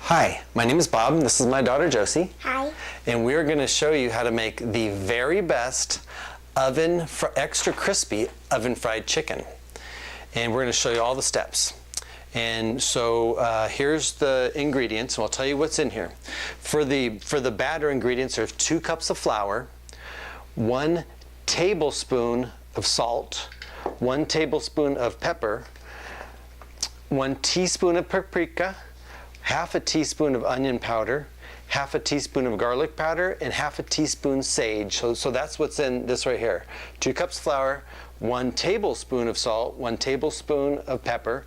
Hi, my name is Bob, and this is my daughter Josie. Hi. And we're going to show you how to make the very best extra crispy oven fried chicken. And we're going to show you all the steps. And so here's the ingredients, and I'll tell you what's in here. For the batter ingredients, there's 2 cups of flour, 1 tablespoon of salt, 1 tablespoon of pepper, 1 teaspoon of paprika, half a teaspoon of onion powder, half a teaspoon of garlic powder, and half a teaspoon sage. So that's what's in this right here. 2 cups flour, 1 tablespoon of salt, 1 tablespoon of pepper,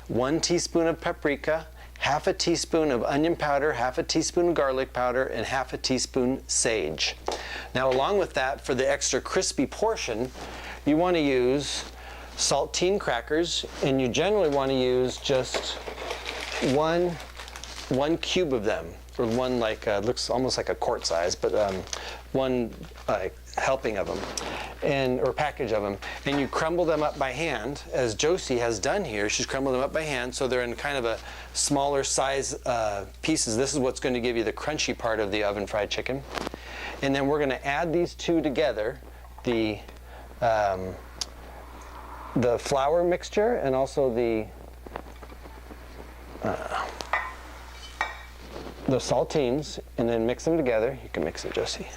1 teaspoon of paprika, half a teaspoon of onion powder, half a teaspoon of garlic powder, and half a teaspoon sage. Now along with that, for the extra crispy portion, you want to use Saltine Crackers, and you generally want to use just one cube of them, or one looks almost like a quart size, but one helping of them, or package of them, and you crumble them up by hand, as Josie has done here. She's crumbled them up by hand, so they're in kind of a smaller size pieces. This is what's going to give you the crunchy part of the oven fried chicken. And then we're going to add these two together, the flour mixture and also the saltines, and then mix them together. You can mix it, Josie.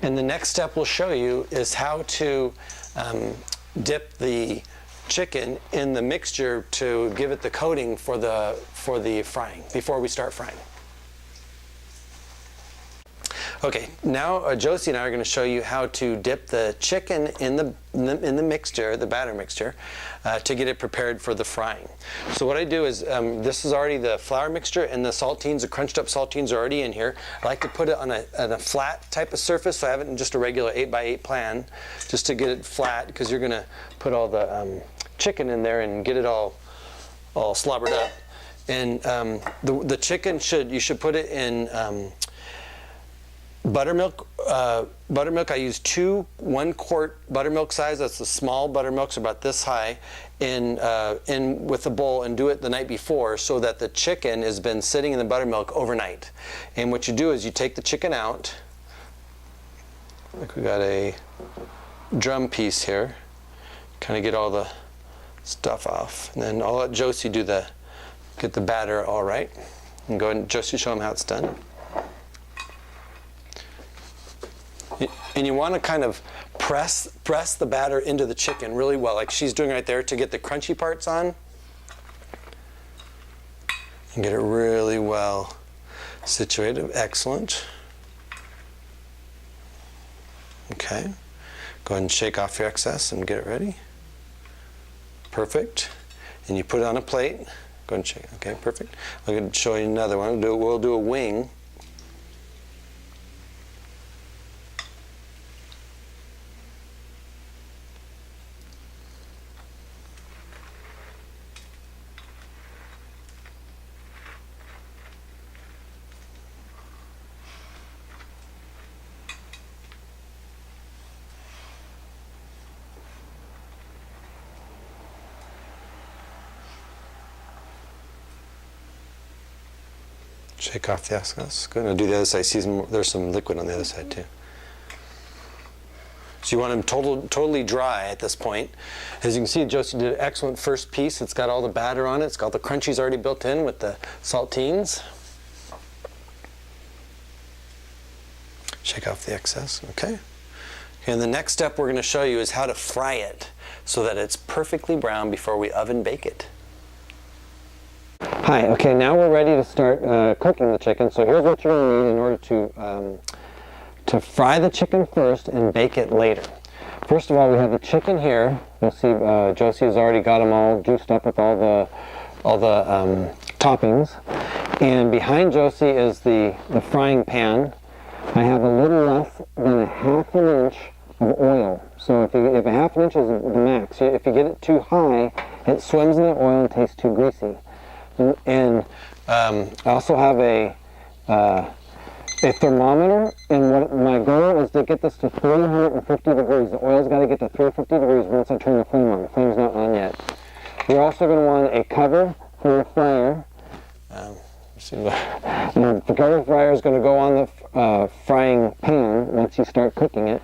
And the next step we'll show you is how to dip the chicken in the mixture to give it the coating for the frying, before we start frying. Okay, now Josie and I are going to show you how to dip the chicken in the mixture, the batter mixture, to get it prepared for the frying. So what I do is, this is already the flour mixture, and the saltines, the crunched up saltines, are already in here. I like to put it on a flat type of surface, so I have it in just a regular 8x8 pan, just to get it flat, because you're going to put all the chicken in there and get it all slobbered up. And the chicken you should put it in buttermilk. I use 1 quart buttermilk size. That's the small buttermilks, about this high, in with a bowl, and do it the night before, so that the chicken has been sitting in the buttermilk overnight. And what you do is you take the chicken out. Like we got a drum piece here. Kind of get all the stuff off, and then I'll let Josie get the batter all right. And go ahead and Josie, show them how it's done. And you want to kind of press the batter into the chicken really well, like she's doing right there, to get the crunchy parts on. And get it really well situated. Excellent. Okay. Go ahead and shake off your excess and get it ready. Perfect. And you put it on a plate. Go ahead and shake. Okay, perfect. I'm going to show you another one. We'll do a wing. Shake off the excess. Go ahead and do the other side. See, there's some liquid on the other side too. So you want them totally dry at this point. As you can see, Josie did an excellent first piece. It's got all the batter on it. It's got the crunchies already built in with the saltines. Shake off the excess. Okay. And the next step we're going to show you is how to fry it so that it's perfectly brown before we oven bake it. Hi, okay, now we're ready to start cooking the chicken. So here's what you're going to need in order to fry the chicken first and bake it later. First of all, we have the chicken here. You'll see Josie has already got them all juiced up with all the toppings. And behind Josie is the frying pan. I have a little less than a ½ inch of oil. So if a ½ inch is the max, if you get it too high, it swims in the oil and tastes too greasy. And I also have a thermometer, and what my goal is to get this to 350 degrees. The oil's got to get to 350 degrees once I turn the flame on. The flame's not on yet. You're also going to want a cover for your fryer. The cover fryer is going to go on the frying pan once you start cooking it.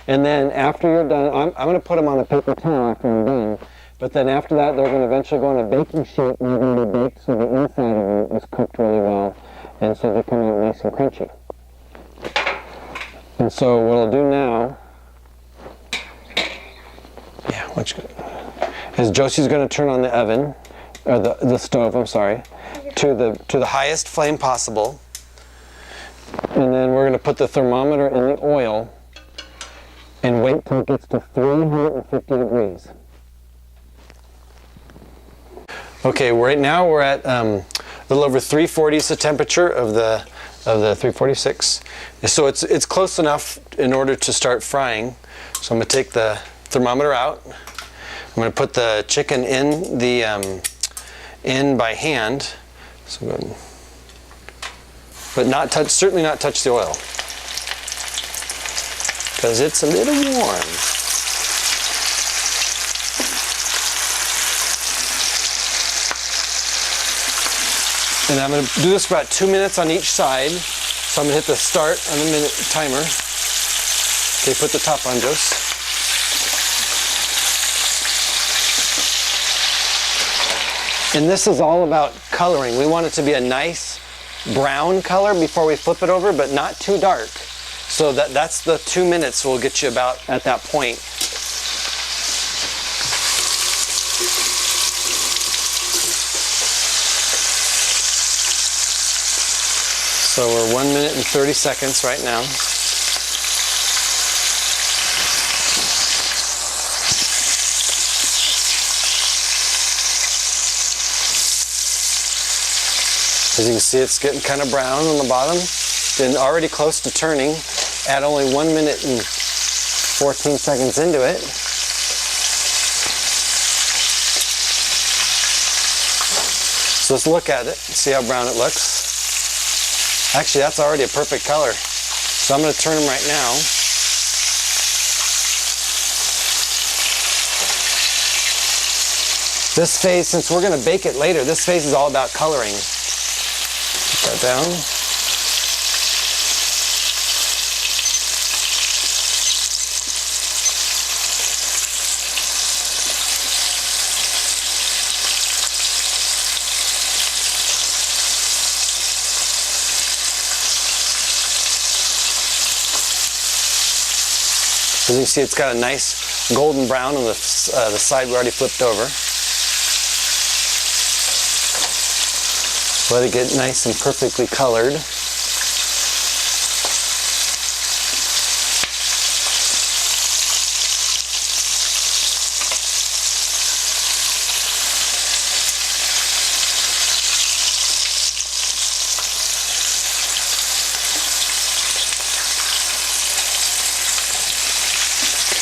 And then after you're done, I'm going to put them on a paper towel after I'm done. But then after that, they're going to eventually go on a baking sheet and they're going to be baked so the inside of them is cooked really well. And so they come out nice and crunchy. And so what I'll do now, is Josie's going to turn on the oven, or the stove, I'm sorry, to the highest flame possible. And then we're going to put the thermometer in the oil and wait till it gets to 350 degrees. Okay, right now we're at a little over 340 is the temperature of the 346. So it's close enough in order to start frying. So I'm going to take the thermometer out. I'm going to put the chicken in the in by hand. So go ahead. But not touch, certainly not touch the oil, because it's a little warm. And I'm going to do this for about 2 minutes on each side. So I'm going to hit the start on the minute timer. Okay, put the top on, Jose. And this is all about coloring. We want it to be a nice brown color before we flip it over, but not too dark. So that's the 2 minutes will get you about at that point. So we're 1 minute and 30 seconds right now. As you can see, it's getting kind of brown on the bottom. Been already close to turning at only 1 minute and 14 seconds into it. So let's look at it, see how brown it looks. Actually, that's already a perfect color. So I'm going to turn them right now. This phase, since we're going to bake it later, this phase is all about coloring. Put that down. As you see, it's got a nice golden brown on the side we already flipped over. Let it get nice and perfectly colored.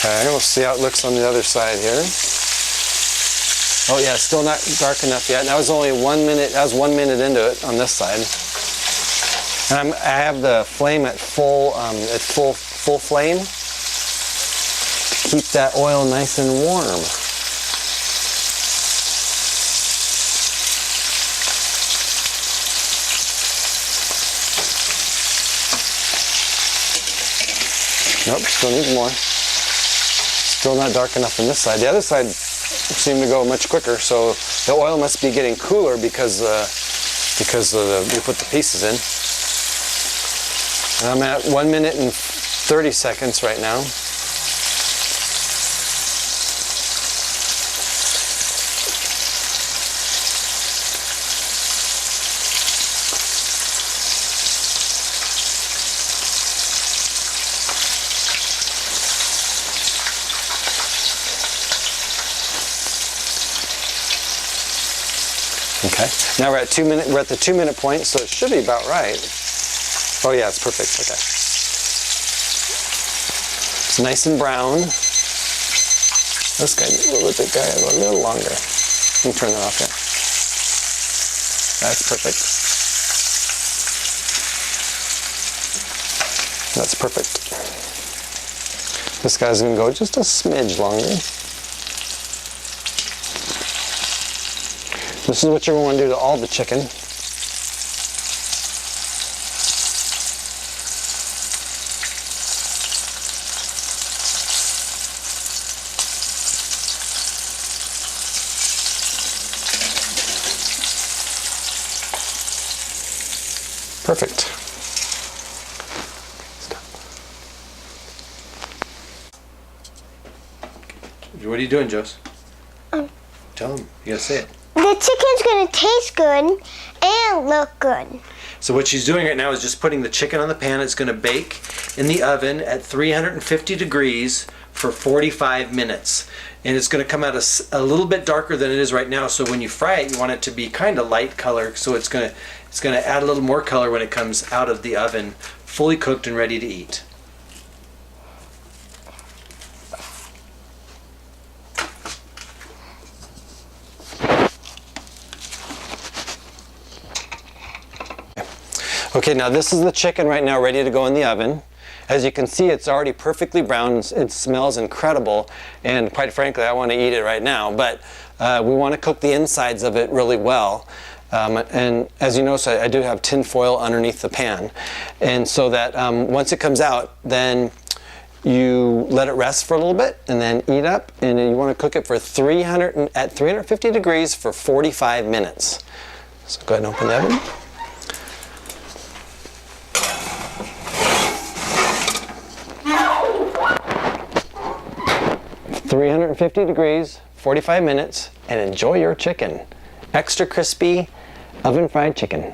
Okay, we'll see how it looks on the other side here. Oh yeah, still not dark enough yet. That was only 1 minute. That was 1 minute into it on this side. And I have the flame at full flame to keep that oil nice and warm. Nope, still needs more. Still not dark enough on this side. The other side seemed to go much quicker, so the oil must be getting cooler because we put the pieces in. And I'm at 1 minute and 30 seconds right now. Okay. Now we're at We're at the 2 minute point, so it should be about right. Oh yeah, it's perfect. Okay. It's nice and brown. This guy, let the guy go a little longer. Let me turn that off here. That's perfect. That's perfect. This guy's gonna go just a smidge longer. This is what you're going to do to all the chicken. Perfect. What are you doing, Jose? Tell him. You gotta say it. The chicken's gonna taste good and look good. So what she's doing right now is just putting the chicken on the pan. It's gonna bake in the oven at 350 degrees for 45 minutes. And it's gonna come out a little bit darker than it is right now. So when you fry it, you want it to be kind of light color. So it's gonna add a little more color when it comes out of the oven, fully cooked and ready to eat. Okay, now this is the chicken right now ready to go in the oven. As you can see, it's already perfectly brown. It smells incredible, and quite frankly, I want to eat it right now, but we want to cook the insides of it really well. And as you notice, I do have tin foil underneath the pan, and so that once it comes out, then you let it rest for a little bit and then eat up, and you want to cook it for at 350 degrees for 45 minutes. So go ahead and open the oven. 350 degrees, 45 minutes, and enjoy your chicken. Extra crispy, oven fried chicken.